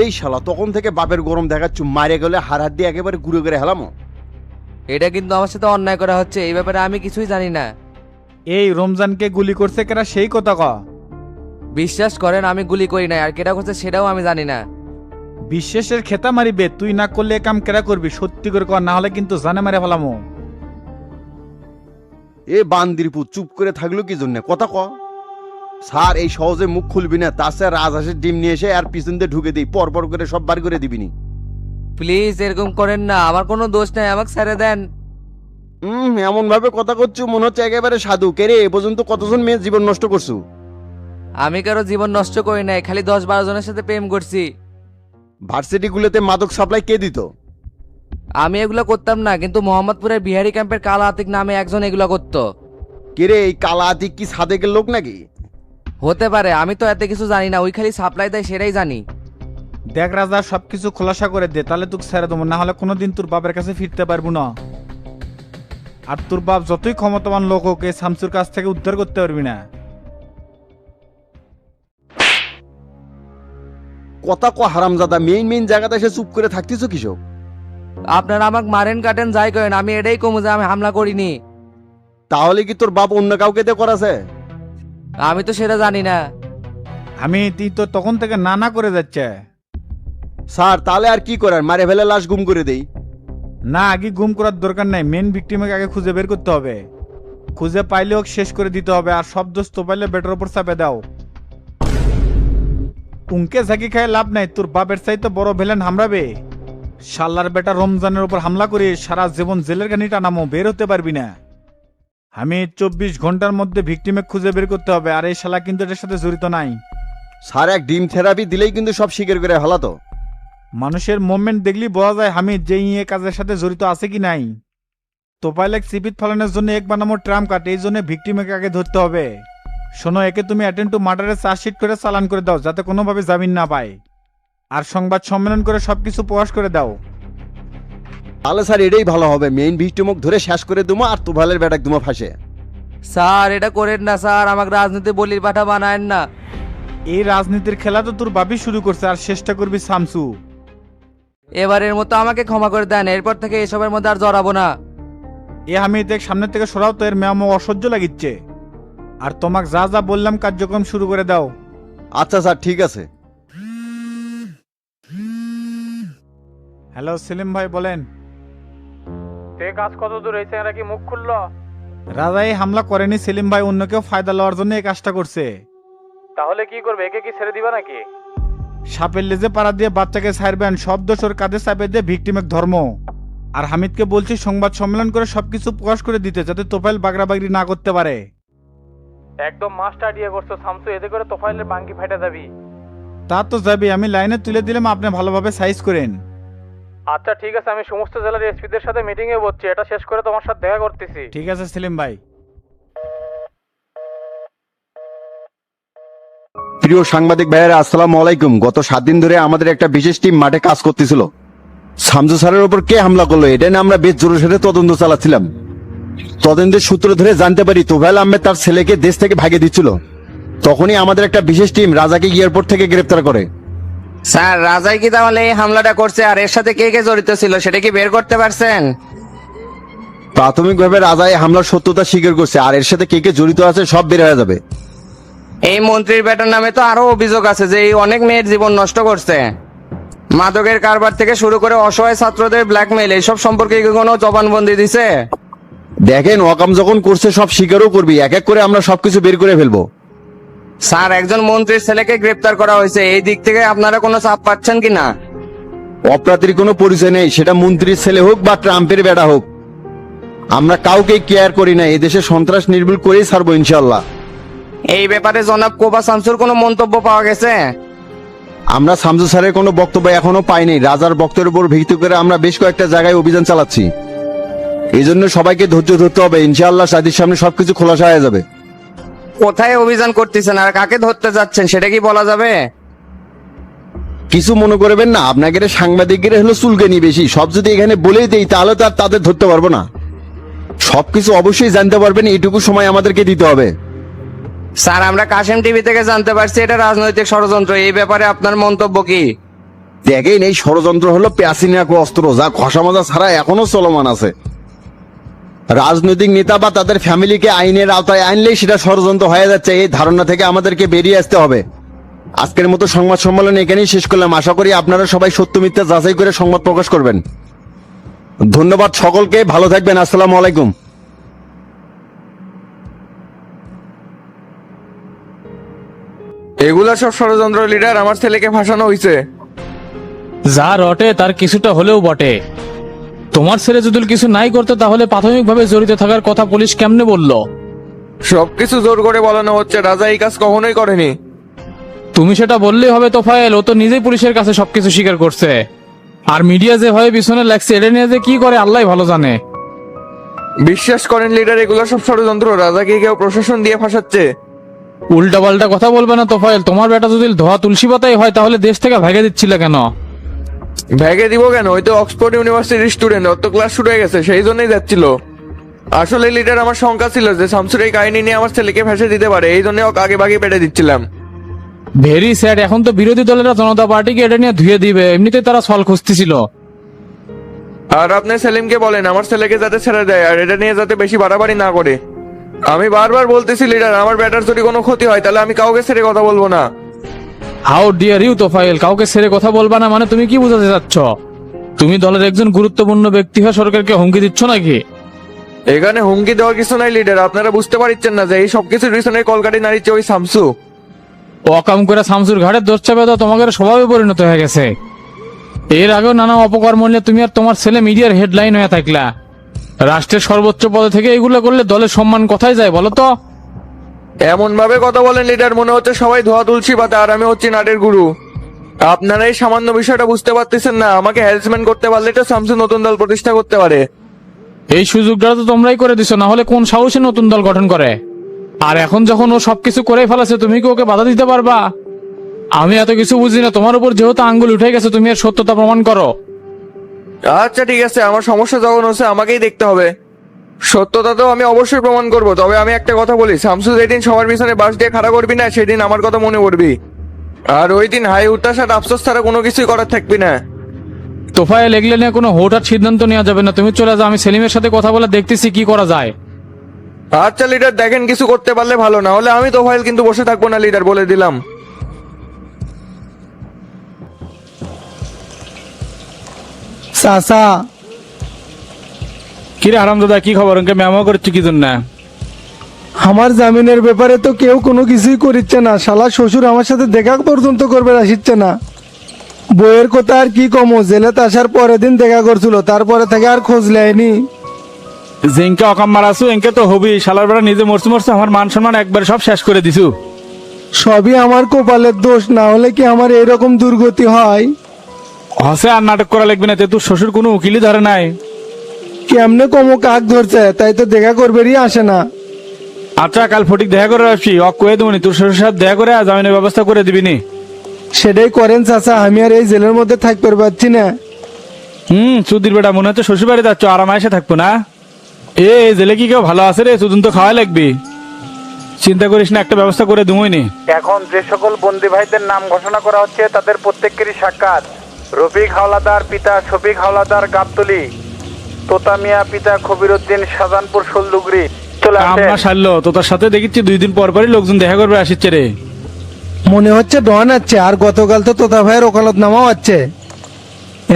এই শালা তখন থেকে বাপের গরম দেখাচ্ছ, মারে গেলে হাত দিয়ে একেবারে ঘুরে করে হেলামো। এটা কিন্তু আমার সাথে অন্যায় করা হচ্ছে, এই ব্যাপারে আমি কিছুই জানি না। এই রমজানকে গুলি করছে কেরা সেই কথা ক। বিশ্বাস করেন আমি গুলি করি নাই, আর কেটা করছে সেটাও আমি জানি না। বিশ্বাসের খেতা মারিবে, তুই না করলে এ কাম কেরা করবি, সত্যি করে কর, না হলে কিন্তু জানে মারে ফেলামো। এ বান্দিরপুর চুপ করে থাকলো কি জন্য, কথা ক। স্যার এই সহজে মুখ খুলবি না, তাছাড়া রাজহাঁসের ডিম নিয়ে এসে আর পিছন দিয়ে ঢুকে দিই, পর করে সব বার করে দিবিনি। প্লিজ এরকম করেন না, আমার কোনো দোষ নাই, আমাকে ছেড়ে দেন। এমন ভাবে কথা করছো মনে হচ্ছে একেবারে সাধু। কে রে, এ পর্যন্ত কতজন মেয়ে জীবন নষ্ট করছো? আমি কারো জীবন নষ্ট করি নাই, খালি 10-12 জনের সাথে প্রেম করছি। ভার্সিটিগুলোতে মাদক সাপ্লাই কে দিত? আমি এগুলো করতাম না, কিন্তু মোহাম্মদপুরের বিহারি ক্যাম্পের কালা আতিক নামে একজন এগুলো করতো। কে রে, এই কালা আতিক কি সাদেকের লোক নাকি? হতে পারে, আমি তো এত কিছু জানি না, ওই খালি সাপ্লাই দেয় সেটাই জানি। দেখ রাজা, সবকিছু খোলাসা করে দে, তাহলে তোকে ছেড়ে দেবো, না হলে কোনোদিন তোর বাপের কাছে ফিরতে পারবো না। আর তোর বাপ যতই ক্ষমতাবান লোক হোক, এই শামসুর কাছ থেকে উদ্ধার করতে পারবি না। কথা ক হারামজাদা, মেইন জায়গাতে এসে চুপ করে থাকতেছো কিসব? আপনারা আমাকে মারেন কাটেন যাই করেন, আমি এটাই কমু যে আমি হামলা করিনি। তাহলে কি তোর বাপ অন্য কাউকে দিয়ে করাছে? আমি তো সেটা জানি না। আমি তুই তো তখন থেকে না না করে যাচ্ছে। স্যার তাহলে আর কি করার, মারে ফেলে লাশ গুম করে দেই? না, আগে গুম করার দরকার নাই, মেন ভিকটিমকে আগে খুঁজে বের করতে হবে। খুঁজে পাইলে ওকে শেষ করে দিতে হবে, আর সব দোষ তো পাইলে বেটার উপর চাপে দাও। উনকে ঝাঁকি খায় লাভ নাই, তোর বাপের চাইতে বড় ভিলেন হামরাবে। শাল্লার বেটা রমজানের উপর হামলা করে সারা জীবন জেলের গানি টানামো, বের হতে পারবি না। আমি 24 ঘন্টার মধ্যে ভিকটিমে খুঁজে বের করতে হবে, আর এই শালা কিন্তু এটার সাথে জড়িত নাই। স্যার এক ডিম থেরাপি দিলেই কিন্তু সব স্বীকার করে হলাতো। মানুষের মুভমেন্ট দেখলি বোঝা যায় হামিদ যে ইয়ে কাজের সাথে জড়িত আছে কি নাই। তোপাইলেক সিপিত ফলানোর জন্য এক বানামো ট্রাম কাট, এই জন্য ভিকটিমকে আগে ধরতে হবে। শোনো, একে তুমি অ্যাটেন্ড টু মার্ডারের চার্জশিট করে চালান করে দাও, যাতে কোনোভাবে জামিন না পায়। আর সংবাদ সম্মেলন করে সবকিছু প্রকাশ করে দাও। তাহলে স্যার এটাই ভালো হবে, মেইন ভিক্টিমক ধরে শেষ করে দুমো আর তোভালের বেটাক দুমো ফাঁসে। স্যার এটা করেন না স্যার, আমাকে রাজনীতি বলির পাঠা বানায়েন না। এই রাজনীতির খেলা তো তোর বাপি শুরু করছে, আর চেষ্টা করবি শামসু। এবারের মতো আমাকে ক্ষমা করে দেন, এরপর থেকে এসবের মধ্যে আর জড়াবো না। এ আমি দেখ সামনে থেকে সরাও তো, এর ম্যামও অসহ্য লাগিচ্ছে। আর তোমাকে যা যা বললাম কার্যক্রম শুরু করে দাও। আচ্ছা স্যার ঠিক আছে। হ্যালো সেলিম ভাই, বলেন। কাজ কত দূর হয়েছে, এরা কি মুখ খুললো? রাজা এই হামলা করেনি সেলিম ভাই, অন্য কেউ ফায়দা লওয়ার জন্য এই কাজটা করছে। তাহলে কি করবে, একে কি ছেড়ে দিবা নাকি? সাপের লেজে পাড়া দিয়ে বাচ্চাকে ছাড়বেন, সব দোষ ওর কাঁধে চাপে দিয়ে ভিকটিমের ধর্ম। আর হামিদকে বলছি সংবাদ সম্মেলন করে সবকিছু প্রকাশ করে দিতে, যাতে তোফাইল বাগড়াবাগড়ি না করতে পারে। একদম মাস্টার দিয়ে করছো শামসু, এতে করে তোফাইলের বাঙ্কি ফাইটা যাবি। তা তো যাবি, আমি লাইনে তুলে দিলাম, আপনি ভালোভাবে সাইজ করেন। আচ্ছা ঠিক আছে, আমি সমস্ত জেলার এসপিদের সাথে মিটিং এ বসছি, এটা শেষ করে তোমার সাথে দেখা করতেছি। ঠিক আছে সেলিম ভাই। প্রিয় সাংবাদিক ভাইয়েরা আসসালামু আলাইকুম। গত 7 দিন ধরে আমাদের একটা বিশেষ টিম মাঠে কাজ করতেছিল। শামসু স্যারের উপর কে হামলা করলো এটা নিয়ে আমরা বেশ জোরে সোরে তদন্ত চালাচ্ছিলাম। তদন্তের সূত্র ধরে জানতে পারি তোফায়েল আহমেদ তার ছেলেকে দেশ থেকে ভাগিয়ে দিচ্ছিল। তখনই আমাদের একটা বিশেষ টিম রাজাকে এয়ারপোর্ট থেকে গ্রেফতার করে। স্যার রাজাই কি তাহলে এই হামলাটা করছে, আর এর সাথে কে কে জড়িত ছিল সেটা কি বের করতে পারছেন? প্রাথমিকভাবে রাজা এই হামলার সত্যতা স্বীকার করছে, আর এর সাথে কে কে জড়িত আছে সব বের হয়ে যাবে। এই মন্ত্রীর বেটার নামে তো আরো অভিযোগ আছে যে এই অনেক মেয়ের জীবন নষ্ট করছে। মাদকের কারবার থেকে শুরু করে অসহায় ছাত্রদের ব্ল্যাকমেইল, এইসব সম্পর্কে কি কোনো জবানবন্দি দিছে? দেখেন ওয়াকাম যখন করছে সব স্বীকারও করবি, এক এক করে আমরা সবকিছু বের করে ফেলবো। স্যার একজন মন্ত্রীর ছেলেকে গ্রেপ্তার করা হয়েছে, এই দিক থেকে আপনারা কোনো চাপ পাচ্ছেন কিনা? অপরাধীর কোনো পরিচয় নেই, সেটা মন্ত্রীর ছেলে হোক বা ট্রাম্পের বেটা হোক। আমরা কাউকে কেয়ার করি না, এদেশে সন্ত্রাস নির্মূল করেই ছাড়বো ইনশাল্লাহ। এই ব্যাপারে জনাব কোবা শামসুর কোনো মন্তব্য পাওয়া গেছে? আমরা শামসু স্যারের কোনো বক্তব্য এখনো পাইনি। রাজার বক্তব্যের উপর ভিত্তি করে আমরা বেশ কয়েকটা জায়গায় অভিযান চালাচ্ছি। এই জন্য সবাইকে ধৈর্য ধরতে হবে, ইনশাআল্লাহ সাদির সামনে সবকিছু খোলাসা হয়ে যাবে। কোথায় অভিযান করতেছেন আর কাকে ধরতে যাচ্ছেন সেটা কি বলা যাবে? কিছু মনে করবেন না, আপনাকে সাংবাদিকের হলো চুলকানি বেশি। সব যদি এখানে বলেই দেই তাহলে তো আর তাদের ধরতে পারবো না। সবকিছু অবশ্যই জানতে পারবেন, এইটুকু সময় আমাদেরকে দিতে হবে। স্যার আমরা কাশেম টিভি থেকে জানতে পারছি এটা রাজনৈতিক ষড়যন্ত্র, এই ব্যাপারে আপনার মন্তব্য কি? দেখেন এই ষড়যন্ত্র হলো প্যাসিনিয়াক অস্ত্র, যা ঘষা মাজা ছাড়া এখনো চলমান আছে। রাজনৈতিক নেতা বা তাদের ফ্যামিলিকে আইনের আওতায় আনলেই সেটা ষড়যন্ত্র হয়ে যাচ্ছে। এই ধারণা থেকে আমাদেরকে বেরিয়ে আসতে হবে। আজকের মতো সংবাদ সম্মেলন এখানেই শেষ করলাম। আশা করি আপনারা সবাই সত্য মিথ্যা যাচাই করে সংবাদ প্রকাশ করবেন। ধন্যবাদ সকলকে, ভালো থাকবেন। আসসালামু আলাইকুম। এগুলা সব ষড়যন্ত্র লিডার, আমার ছেলেকে ফাঁসানো হয়েছে। যা রটে তার কিছুটা হলেও বটে। তোমার ছেলে যদি কিছু নাই করতে তাহলে প্রাথমিকভাবে জড়িত থাকার কথা পুলিশ কেমনে বললো? সবকিছু জোর করে বলানো হচ্ছে, রাজা এই কাজ কখনোই করেনি। তুমি সেটা বললেই হবে তোফায়েল, ও তো নিজেই পুলিশের কাছে সবকিছু স্বীকার করছে। আর মিডিয়া যেভাবে পিছনে লাগছে এটা নিয়ে যে কি করে আল্লাহ ভালো জানে। বিশ্বাস করেন লিডার, এগুলো সব ষড়যন্ত্র। রাজাকে কেউ প্রশাসন দিয়ে ফাঁসাচ্ছে। উল্টা পাল্টা কথা বলবে না তোফায়েল। তোমার বেটা যদি ধোয়া তুলসী পাতাই হয় তাহলে দেশ থেকে ভেগে দিচ্ছিল কেন? ভেগে দিব কেন? ওই তো অক্সফোর্ড ইউনিভার্সিটির স্টুডেন্ট, ওর তো ক্লাস শুরু হয়ে গেছে, সেই জন্যই যাচ্ছিল। আসলে লিডার, আমার শঙ্কা ছিল যে শামসুর এই কাহিনী নিয়ে আমার ছেলেকে ফাঁসে দিতে পারে, এই জন্য ওকে আগে ভাগে পেটে দিচ্ছিলাম। Very sad. এখন তো বিরোধী দলেরা জনতা পার্টিকে এটা নিয়ে ধুয়ে দিবে, এমনিতে তারা ফল খুঁজতেছিল। আর আপনি সেলিমকে বলেন আমার ছেলেকে যাতে ছেড়ে দেয়, আর এটা নিয়ে যাতে বেশি বাড়াবাড়ি না করে। আমি বারবার বলতেছি লিডার, আমার ব্যাটার যদি কোনো ক্ষতি হয় তাহলে আমি কাউকে ছেড়ে কথা বলবো না। হাউ ডিয়ার ইউ তোফায়েল, কাউকে ছেড়ে কথা বলবা না মানে তুমি কি বোঝাতে চাচ্ছ? তুমি দলের একজন গুরুত্বপূর্ণ ব্যক্তি হয়ে সরকারকে হুমকি দিচ্ছ নাকি? এখানে হুমকি দেওয়ার কিছু নাই লিডার, আপনারা বুঝতে পারছেন না যে এই সবকিছুর পিছনে কলকাটি নারীচ্ছে ওই শামসু। অকাম করে শামসুর ঘাড়ের দোষ চাপে তো তোমাদের স্বভাবে পরিণত হয়ে গেছে। এর আগেও নানা অপকর্ম নিয়ে তুমি আর তোমার ছেলে মিডিয়ার হেডলাইন হয়ে থাকলা। রাষ্ট্রের সর্বোচ্চ পদে থেকে এগুলো করলে দলের সম্মান কোথায় যায় বলো তো? এমন ভাবে কথা বলেন লিডার, মনে হচ্ছে সবাই ধোয়া তুলসী পাতা আর আমি হচ্ছি নাটের গুরু। আপনারা এই সামান্য বিষয়টা বুঝতে পারতেছেন না। আমাকে হ্যারাসমেন্ট করতে পারলে তো শামসু নতুন দল প্রতিষ্ঠা করতে পারে। এই সুযোগটা তো তোমরাই করে দিছো, না হলে কোন সাহসে নতুন দল গঠন করে? আর এখন যখন ও সবকিছু করে ফেলেছে তুমি কি ওকে বাধা দিতে পারবা? আমি এত কিছু বুঝি না, তোমার উপর যেহেতু আঙ্গুল উঠে গেছে তুমি এর সত্যতা প্রমাণ করো। আচ্ছা ঠিক আছে, আমার সমস্যা যখন হচ্ছে আমাকেই দেখতে হবে। সত্যতা তো আমি অবশ্যই প্রমাণ করব। তবে আমি একটা কথা বলি, শামসু যেদিন সবার পিছনে বাস দিয়ে খাড়া করবি না সেদিন আমার কথা মনে পড়বি। আর ওই দিন হাই উত্তাস আর আফসোস ছাড়া কোনো কিছুই করার থাকবি না। তোফায়েল, এগুলো নিয়ে কোনো হঠাৎ সিদ্ধান্ত নেওয়া যাবে না। তুমি চলে যাও, আমি সেলিমের সাথে কথা বলে দেখতেছি কি করা যায়। আচ্ছা লিডার, দেখেন কিছু করতে পারলে ভালো, না হলে আমি তো ফাইল কিন্তু বসে থাকবো না লিডার, বলে দিলাম। চাচা, কিরে হারামজাদা, কি খবর? ওকে মেমো করছি কি জন্য? আমার জামিনের ব্যাপারে তো কেউ কোনো কিছুই করিচ্ছে না। শালা শ্বশুর আমার সাথে দেখা পর্যন্ত করবে আসিচ্ছে না। বইয়ের কথা আর কি কমো, জেলেতে আসার পরের দিন দেখা করছিল, তারপরে থেকে আর খোঁজ নেয়নি। জিঙ্কে অকাম মারাছু এনকে তো হবি। শালার বেড়া নিজে মরছে মরছে, আমার মান সম্মান একবার সব শেষ করে দিছু। সবই আমার কপালের দোষ, না হলে কি আমার এরকম দুর্গতি হয়? হসে আর নাটক করা লাগবে না, তোর শ্বশুর কোনো উকিলই ধরে নাই। কেমনে কমো কাক ধরছে, তাই তো দেখা করবেরই আসে না। আচ্ছা, কাল ফটিক দেখা করে আসছি, অক কয়ে দেবনি তোর শ্বশুর সাথে দেখা করে জামিনের ব্যবস্থা করে দিবিনি। সেটাই করেন চাচা, আমি আর এই জেলের মধ্যে থাকতে পারছি না। সুধীর বেটা, মনে হচ্ছে শ্বশুর বাড়ি যাচ্ছ, আরাম এসে থাকবো না? এই জেলে কি কেউ ভালো আছে রে? সুদুন তো খাওয়া লাগবে। চিন্তা করিস না, একটা ব্যবস্থা করে দুমইনি। এখন যে সকল বন্দি ভাইদের নাম ঘোষণা করা হচ্ছে তাদের প্রত্যেকেরই সাক্ষাৎ। রফিক হাওলাদার পিতা শফিক হাওলাদার গাবতলী, তোতা মিয়া পিতা খবিরউদ্দিন শাহজাহানপুর শোলদুগরি। চলে আসে। আমরা সারলো তো তার সাথে দেখিচ্ছি 2 দিন পর পরই লোকজন দেখা করবে আসছে রে। মনে হচ্ছে ডন আছে, আর গতকাল তো তোতা ভাইয়ের ওকালত নামাও আছে।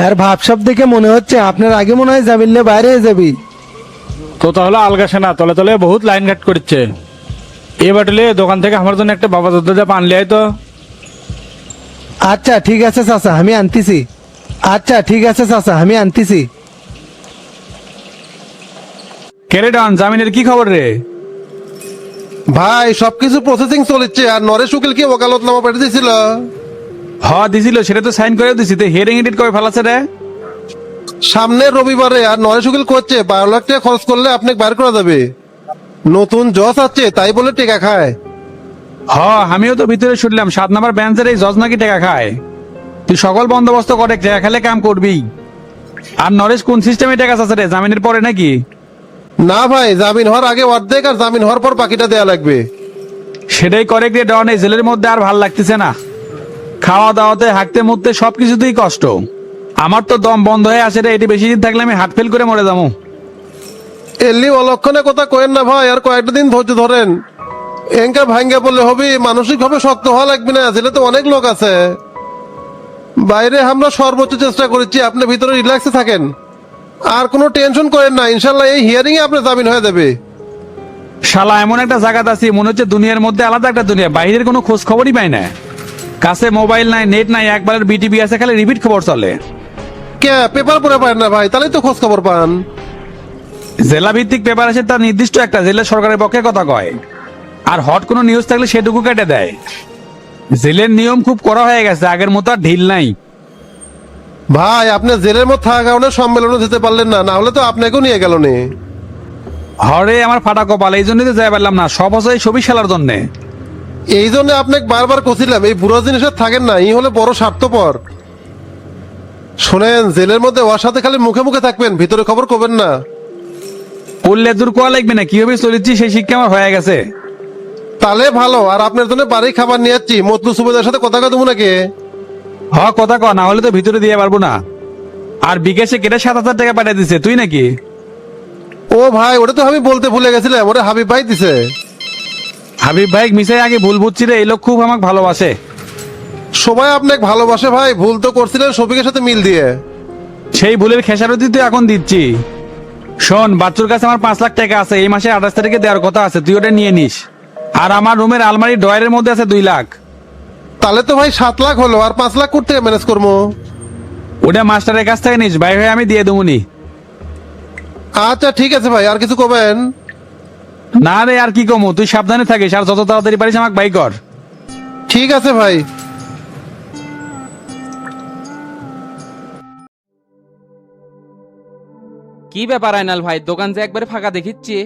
এর ভাবসাব দেখে মনে হচ্ছে আপনার আগে মনে হয় জামিন নিয়ে বাইরে হয়ে যাবি। তো তাহলে আলগা সেনা তলে তলে বহুত লাইন ঘাট করছে। এ বাটলে দোকান থেকে আমার জন্য একটা বাবা দাদা পান লিয়াই তো। আচ্ছা ঠিক আছে চাচা, আমি আনতেছি। আচ্ছা ঠিক আছে চাচা, আমি আনতেছি। কেরে ডন, জামিনের কি খবর রে? ভাই সবকিছু প্রসেসিং চলেছে। আর নরেশ উকিল কি ওকালতনামা পাঠিয়ে দিয়েছিল? দিছিল, সেটা তো সাইন করে দিছি। হিয়ারিং এডিট করে ফেলাছে রে সামনের রবিবারে। আর নরেশ উকিল করছে 12 লাখ টাকা খরচ করলে আপনাকে বাইর করা যাবে। নতুন জজ আছে তাই বলে টেকা খায়। আমিও তো ভিতরে শুনলাম 7 নাম্বার বেঞ্চের এই জজ নাকি টাকা খায়। তুই সকল বন্দোবস্ত করে টাকা খেলে কাম করবি। আর নরেশ কোন সিস্টেমে টাকা আছে রে, জামিনের পরে নাকি? না ভাই, জামিন হওয়ার আগে অর্ধেক আর জামিন হওয়ার পর বাকিটা দেয়া লাগবে। সেটাই করে রে ডন, এই জেলের মধ্যে আর ভাল লাগতেছে না। খাওয়া দাওয়াতে হাঁটতে মুততে সবকিছুতেই কষ্ট। আমার তো দম বন্ধ হয়ে আসে রে, এটি বেশি দিন থাকলে আমি হার্ট ফেল করে মরে যাবো। এলি অলক্ষণে কথা কয়েন না ভাই, আর কয়েকটা দিন ধৈর্য ধরেন। এঙ্কা ভাঙ্গে বললে হবে, মানসিক ভাবে শক্ত হওয়া লাগবে না, জেলে তো অনেক লোক আছে। বাইরে আমরা সর্বোচ্চ চেষ্টা করেছি, আপনি ভিতরে রিল্যাক্সে থাকেন, আর কোনো টেনশন করেন না। ইনশাল্লাহ এই হিয়ারিং এ আপনার জামিন হয়ে যাবে। শালা এমন একটা জায়গাতে আছি মনে হচ্ছে দুনিয়ার মধ্যে আলাদা একটা দুনিয়া, বাইরের কোনো খোঁজ খবরই পাই না। কাছে মোবাইল নাই, নেট নাই, একবারের বিটিভি আছে, খালি রিপিট খবর চলে। কে পেপার পড়ে পারেন না ভাই? তাহলেই তো খোঁজ খবর পান। জেলা ভিত্তিক পেপার আছে, তার নির্দিষ্ট একটা জেলার সরকারের পক্ষে কথা কয়, আর হট কোনো নিউজ থাকলে সেটুকু কেটে দেয়। জেলের নিয়ম খুব কড়া হয়ে গেছে, আগের মতো আর ঢিল নাই। ভাই আপনি জেলের মধ্যে থাকার কারণে সম্মেলনে যেতে পারলেন না, না হলে তো আপনাকেও নিয়ে গেল নে। হরে আমার ফাটা কপাল, এই জন্যই তো যাই পারলাম না, সব হচ্ছে এই ছবি খেলার জন্যে। এই জন্য আপনাকে বারবার কছিলাম এই বুড়ো জিনিসের থাকেন না, ই হলে বড় স্বার্থপর। শোনেন, জেলের মধ্যে ওর সাথে খালি মুখে মুখে থাকবেন, ভিতরে খবর করবেন না। করলে দূর কোয়া লাগবে না, কিভাবে চলেছি সেই শিক্ষা আমার হয়ে গেছে। তাহলে ভালো। আর আপনার জন্য বাড়ি খাবার নিয়ে যাচ্ছি, মতলু সুবেদার সাথে কথা দেবো নাকি? হ কথা কয়, না হলে তো ভিতরে দিয়ে পারবো না। আর বিকাশে কেটে 7,000 টাকা পাঠিয়ে দিছে, তুই নাকি? ও ভাই, ওটা তো আমি বলতে ভুলে গেছিলাম, ওটা হাবিব ভাই দিছে। হাবিব ভাই মিশাই আগে ভুল বুঝছি রে, এই লোক খুব আমাকে ভালোবাসে। সবাই আপনাকে ভালোবাসে ভাই, ভুল তো করছিলেন শফিকের সাথে মিল দিয়ে। সেই ভুলের খেসারতি তুই এখন দিচ্ছি। শোন, বাচ্চুর কাছে আমার 5 লাখ টাকা আছে, এই মাসে 28 তারিখে দেওয়ার কথা আছে, তুই ওটা নিয়ে নিস। আর আমার রুমের আলমারির ড্রয়ারের মধ্যে আছে 2 লাখ। তাহলে তো ভাই 7 লাখ হলো, আর 5 লাখ করতে ম্যানেজ করবো। ওটা মাস্টারের কাছ থেকে নিস, ভাই হয়ে আমি দিয়ে দেবনি। আচ্ছা ঠিক আছে ভাই, আর কিছু করবেন? না রে, আর কি কমু, তুই সাবধানে থাকিস, আর যত তাড়াতাড়ি পারিস আমাকে বাই কর। ঠিক আছে ভাই। কি ব্যাপার আইনাল ভাই, দোকান যে একবারে ফাঁকা দেখিচ্ছি।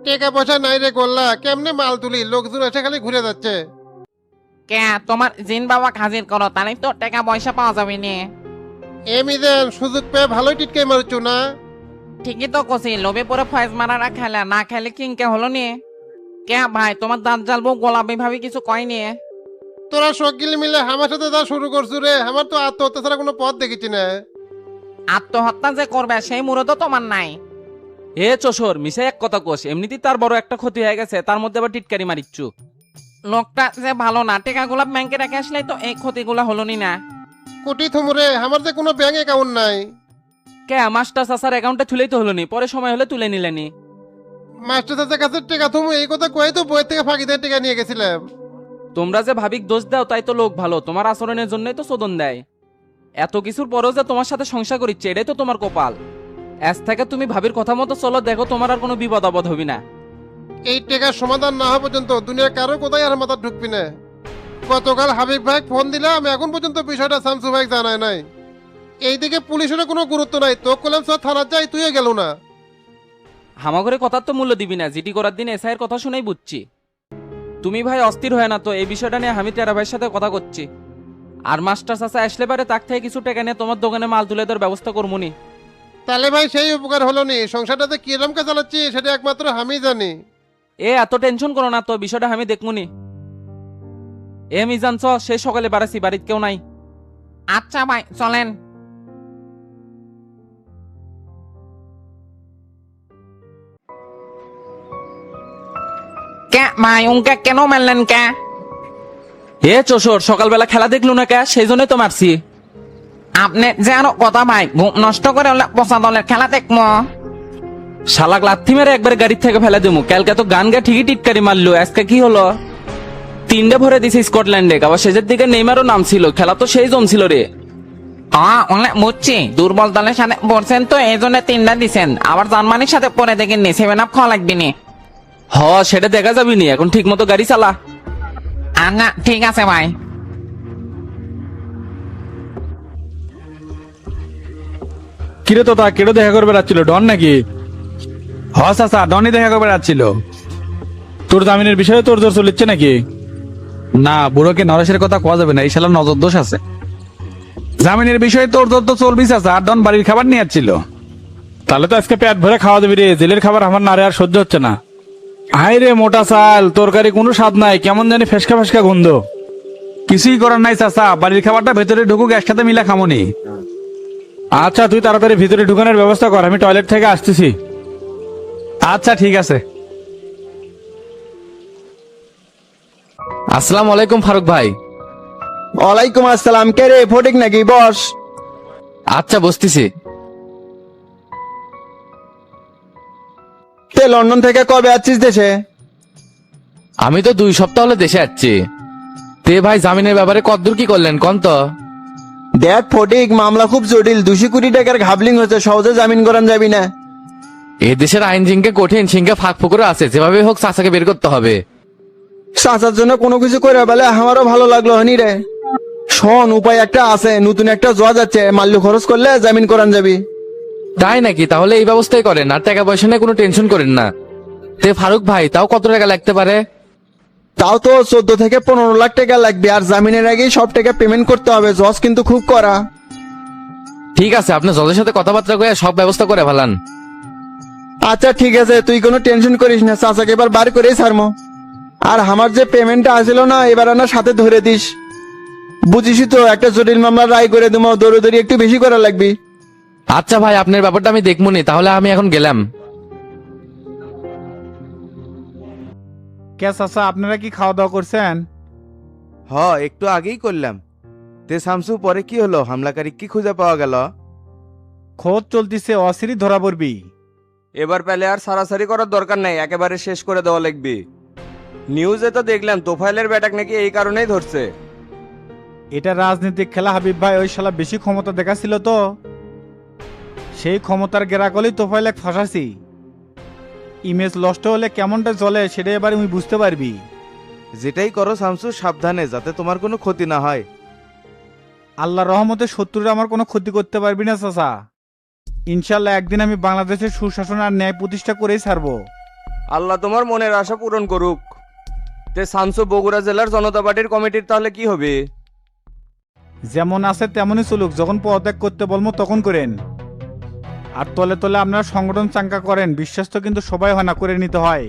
টাকা পয়সা নাই রে গোল্লা, কেমনে মাল তুলি, লোকজন এসে খালি ঘুরে যাচ্ছে। কে তোমার জিন বাবা হাজির করো, তাহলে তো টাকা পয়সা পাওয়া যাবে নে। এমিদেন সুযোগ পেয়ে ভালোই টিটকে মারছো না? ঠিকই তো কছি, লোভে পরে ফয়েজ মারারা খেলা, না খেলে কিংকে হলো নে। কে ভাই, তোমার দাঁত জ্বালবো গোলাপি ভাবে কিছু কয়নি? তোরা সকিল মিলে আমার সাথে যা শুরু করছো রে, আমার তো আত্মহত্যা ছাড়া কোনো পথ দেখেছি না। আত্মহত্যা যে করবে সেই মুরত তোমার নাই। এ চোষর মিশাই এক কথা কোষ, এমনিতেই তার বড় একটা ক্ষতি হয়ে গেছে, তার মধ্যে আবার টিটকারি মারিচ্ছু। লোকটা যে ভালো না, টাকা গোলাপ ব্যাংকে রেখে আসলেই তো এই ক্ষতিগুলা হলো নি না। কোটি থুমরে, আমার যে কোনো ব্যাংক অ্যাকাউন্ট নাই। কে মাস্টার চাচার অ্যাকাউন্টে তুলেই তো হলো নি, পরে সময় হলে তুলে নিলেনি। মাস্টার চাচার কাছে টাকা থুমু এই কথা কয়ে তো বইয়ের থেকে ফাঁকি দিয়ে টাকা নিয়ে গেছিলাম। তোমরা যে ভাবিক দোষ দাও তাই তো লোক ভালো, তোমার আচরণের জন্যই তো চোদন দেয়। এত কিছুর পরেও যে তোমার সাথে সংসার করিচ্ছে, এটাই তো তোমার কপাল। আজ থেকে তুমি ভাবির কথা মতো চলো, দেখো তোমার আর কোনো বিপদ আপদ হবি না। এই টাকার সমাধান না হওয়া পর্যন্ত দুনিয়ার কারো কোথায় আর মাথা ঢুকবি না। গতকাল হাবিব ভাই ফোন দিলাম, এখন পর্যন্ত বিষয়টা শামসু ভাই জানায় নাই। এইদিকে পুলিশের কোনো গুরুত্ব নাই, তো কলাম সব থানার যাই, তুইও গেল না। হামাগরে কথার তো মূল্য দিবি না, জিডি করার দিন এসআইয়ের কথা শুনেই বুঝছি। তুমি ভাই অস্থির হয় না তো, এই বিষয়টা নিয়ে আমি টেরা ভাইয়ের সাথে কথা করছি। আর মাস্টার চাচা আসলে পারে তাক থেকে কিছু টাকা নিয়ে তোমার দোকানে মাল তুলে দেওয়ার ব্যবস্থা করবনি। তাহলে ভাই সেই উপকার হলো নি, সংসারটাতে কিরম কে চালাচ্ছি সেটা একমাত্র আমি জানি। এত টেনশন করো না তো, বিষয়টা আমি দেখমুনি। মিজান চ, সেই সকালে বাড়াছি, বাড়িতে কেউ নাই। আচ্ছা ভাই চলেন। কে ভাই উনকে কেন মারলেন কে? চোষর সকালবেলা খেলা দেখলু না কে, সেই জন্যই তো মারছি। আপনি যে আরো কথা ভাই, ঘুম নষ্ট করে হলে পচা দলের খেলা দেখবো। শালাক লাথি মেরে একবার গাড়ির থেকে ফেলে দেবো। কালকে তো গান গা ঠিকই টিটকারি মারলো, আজকে কি হলো? 3টে ভরে দিছে স্কটল্যান্ডে, আবার শেষের দিকে নেইমারও নাম ছিল, খেলা তো সেই জমছিল রে। বুঝছি, দুর্বল দলের সাথে পড়ছেন তো এই জন্য 3টা দিচ্ছেন, আবার জার্মানির সাথে পরে দেখেন নি 7 আপ খাওয়া লাগবে নি। সেটা দেখা যাবি নি, এখন ঠিক মতো গাড়ি চালা। না ঠিক আছে ভাই। কিরে তো তা কেটে দেখা করবে রাখছিল, ডন নাকি? চাচা ডনই দেখা করবে রাখছিল। তোর জামিনের বিষয়ে তোর জোর চলিচ্ছে নাকি? না, বুড়োকে নরেশের কথা কোয়া যাবে না, এই শালা নজর দোষ আছে। জামিনের বিষয়ে তোর জোর তো চলবি চাচা, আর ডন বাড়ির খাবার নিয়ে যাচ্ছিল। তাহলে তো আজকে পেট ভরে খাওয়া দেবি রে, জেলের খাবার আমার নারে আর সহ্য হচ্ছে না। হাই রে মোটা চাল, তরকারি কোনো স্বাদ নাই, কেমন জানি ফেসকা ফেসকা গন্ধ। কিছুই করার নাই চাচা, বাড়ির খাবারটা ভেতরে ঢুকুক, একসাথে মিলে খামনি। আচ্ছা তুই তাড়াতাড়ি ভিতরে ঢুকানোর ব্যবস্থা কর, আমি টয়লেট থেকে আসতেছি। আচ্ছা ঠিক আছে। আসসালামু আলাইকুম ফারুক ভাই। ওয়ালাইকুম আসসালাম। কে রে, ফটিক নাকি? বস। আচ্ছা বসতেছি। তে লন্ডন থেকে কবে আসছিস দেশে? আমি তো 2 সপ্তাহ হলো দেশে আসছি। তে ভাই জামিনের ব্যাপারে কতদূর কি করলেন কোন তো? দেখ ফটিক, মামলা খুব জটিল, 200 কোটি টাকার ঘাবলিং হচ্ছে, সহজে জামিন করান যাবি না। এ দেশের আইন জিঙ্কে কঠিন, সিংকে ফাঁক ফুকরে আছে, যেভাবে হোক চাচাকে বের করতে হবে। চাচার জন্য কোনো কিছু করে বলে আমারও ভালো লাগলো হনি রে। শোন, উপায় একটা আছে, নতুন একটা জজ যাচ্ছে, মাল্য খরচ করলে জামিন করান যাবি। তাই নাকি? তাহলে এই ব্যবস্থাই করেন, আর টাকা পয়সা নিয়ে কোনো টেনশন করেন না। তে ফারুক ভাই, তাও কত টাকা লাগতে পারে? তাও তো 14 থেকে 15 লাখ টাকা লাগবে, আর জামিনের আগেই সব টাকা পেমেন্ট করতে হবে। জজ কিন্তু খুব কড়া। ঠিক আছে, আপনি জজের সাথে কথাবার্তা কয়ে সব ব্যবস্থা করে ফেলান। আচ্ছা ঠিক আছে, তুই কোনো টেনশন করিস না, চাচাকে এবার বার করেই ছাড়মো। আর আমার যে পেমেন্টটা আসিল না, এবার না সাথে ধরে দিস। বুঝিসই তো, একটা জটিল মামলা রায় করে দেবো, দৌড়ি একটু বেশি করা লাগবে। আচ্ছা ভাই, আপনার ব্যাপারটা আমি দেখবনি, তাহলে আমি এখন গেলাম। কে চাচা, আপনারা কি খাওয়া দাওয়া করছেন? একটু আগেই করলাম। তে শামসু, পরে কি হলো? হামলাকারী কি খুঁজে পাওয়া গেল? খোঁজ চলতিছে, অসিরি ধরা পড়বি। এবার পেলে আর সারাসারি করার দরকার নাই, একেবারে শেষ করে দেওয়া লাগবে। নিউজে তো দেখলাম তোফাইলের ব্যাটাক নাকি এই কারণেই ধরছে। এটা রাজনীতিক খেলা হাবিব ভাই, ওই শালা বেশি ক্ষমতা দেখাছিল তো, সেই ক্ষমতার গেরাকলেই তোফাইল এক ফাঁসাছি। ইমেজ নষ্ট হলে কেমনটা চলে সেটা এবার আমি বুঝতে পারবি। যেটাই করো শামসু, সাবধানে, যাতে তোমার কোনো ক্ষতি না হয়। আল্লাহ রহমতে শত্রুরা আমার কোনো ক্ষতি করতে পারবি না চাচা। ইনশাল্লাহ একদিন আমি বাংলাদেশের সুশাসন আর ন্যায় প্রতিষ্ঠা করেই ছাড়বো। আল্লাহ তোমার মনের আশা পূরণ করুক। তে শামসু, বগুড়া জেলার জনতা পার্টির কমিটির তাহলে কি হবে? যেমন আছে তেমনই চলুক, যখন পদত্যাগ করতে বলবো তখন করেন। আর তলে তলে আপনারা সংগঠন চাঙ্কা করেন, বিশ্বাস তো কিন্তু সবাই হয় না, করে নিতে হয়।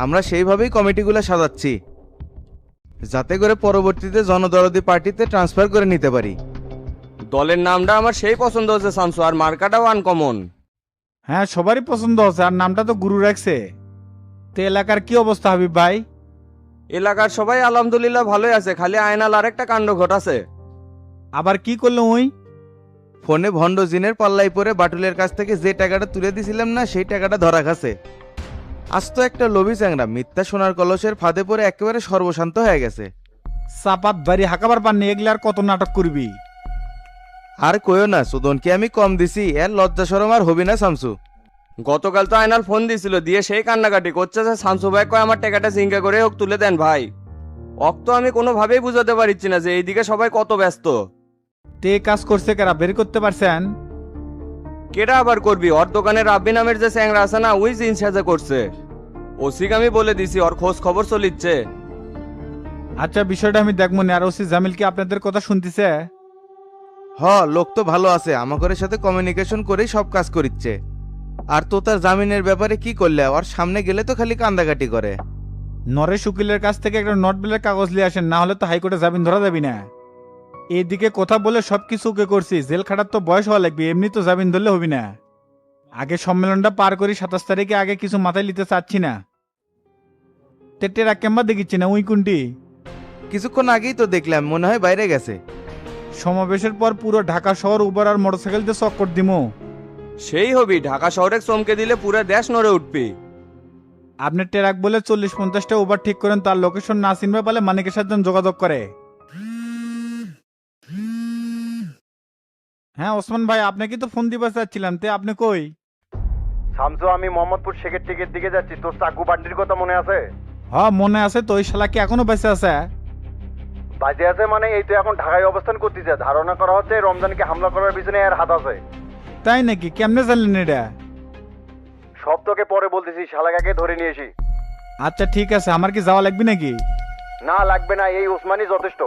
আমরা সেইভাবেই কমিটিগুলো সাজাচ্ছি, যাতে করে পরবর্তীতে জনদরদি পার্টিতে ট্রান্সফার করে নিতে পারি। দলের নামটা আমার সেই পছন্দ হচ্ছে শামসু, আর মার্কাটাও আনকমন। হ্যাঁ, সবারই পছন্দ হচ্ছে, আর নামটা তো গুরু রাখছে। তো এলাকার কি অবস্থা হাবিব ভাই? এলাকার সবাই আলহামদুলিল্লাহ ভালোই আছে, খালি আয়নাল আরেকটা কাণ্ড ঘটাছে। আবার কি করলো ওই? ফোনে ভণ্ড জিনের পাল্লাই পরে বাটুলের কাছ থেকে যে টাকাটা তুলে দিছিলাম না, সেই টাকাটা ধরা খাচ্ছে। আজ তো একটা লোভী চ্যাংরা মিথ্যা সোনার কলসের ফাঁদে পড়ে একেবারে সর্বশান্ত হয়ে গেছে। চাপাত বাড়ি হাঁকাবার পাননি, এগুলো আর কত নাটক করবি? আর কইও না, সুদনকে আমি কম দিছি, এর লজ্জা শরম আর হবি না শামসু। গতকাল তো আয়নাল ফোন দিছিল, দিয়ে সেই কান্নাকাটি করছে যে শামসু ভাই কয় আমার টাকাটা জিঙ্গা করে হোক তুলে দেন ভাই। অক্ত আমি কোনোভাবেই বুঝাতে পারছি না যে এইদিকে সবাই কত ব্যস্ত। তে কাজ করছে কারা, বের করতে পারছেন? কেডা আবার করবি? ওর দোকানে রাব্বি নামের যে চ্যাংরা আছে না, ওই জিন সাজা করছে। ওসিকে আমি বলে দিছি, ওর খোঁজ খবর চলিচ্ছে। আচ্ছা, বিষয়টা আমি দেখবো না। আর ওসি জামিল কি আপনাদের কথা শুনতেছে? লোক তো ভালো আছে, আমাদের সাথে কমিউনিকেশন করেই সব কাজ করিচ্ছে। আর তো তার জামিনের ব্যাপারে কি করলে? ওর সামনে গেলে তো খালি কান্দাকাটি করে। নরেশ উকিলের কাছ থেকে একটা নোট বিলের কাগজ নিয়ে আসেন, না হলে তো হাইকোর্টে জামিন ধরা যাবি না। এইদিকে কথা বলে সবকিছু ওকে করছি, জেল খাটার তো বয়স হওয়া লাগবে, এমনি তো জামিন ধরলে হবি না। আগে সম্মেলনটা পার করি, 27 তারিখে আগে কিছু মাথায় নিতে চাচ্ছি না। টেটেরা কেম্বা দেখিচ্ছি না, উই কোনটি? কিছুক্ষণ আগেই তো দেখলাম, মনে হয় বাইরে গেছে। সমাবেশের পর পুরো ঢাকা শহর উবার আর মোটরসাইকেল দিয়ে চক্কর দিমু। সেই হবি, ঢাকা শহরে চমকে দিলে পুরো দেশ নড়ে উঠবি। আপনি ট্রাক বলে 40-50টা উবার ঠিক করেন, তার লোকেশন না চিনবে পারলে মানিকের সাথে যোগাযোগ করে। হ্যাঁ ওসমান ভাই, আপনাকে তো ফোন দিতে চাচ্ছিলাম, তে আপনি কই? শামসু, আমি মোহাম্মদপুর শেখের টিকের দিকে যাচ্ছি। তোর চাকু বান্ডির কথা মনে আছে? হ্যাঁ মনে আছে তো, ওই শালা কি এখনো বেঁচে আছে? বাজে আছে মানে, এই তো এখন ঢাকায় অবস্থান করতেছে। ধারণা করা হচ্ছে রমজানকে হামলা করার পিছনে এর হাত আছে। তাই নাকি? কেমনে জানলেন এটা? সব তোকে পরে বলতেছি, শালাকাকে ধরে নিয়েছি। আচ্ছা ঠিক আছে, আমার কি যাওয়া লাগবে নাকি? না লাগবে না, এই ওসমানই যথেষ্ট।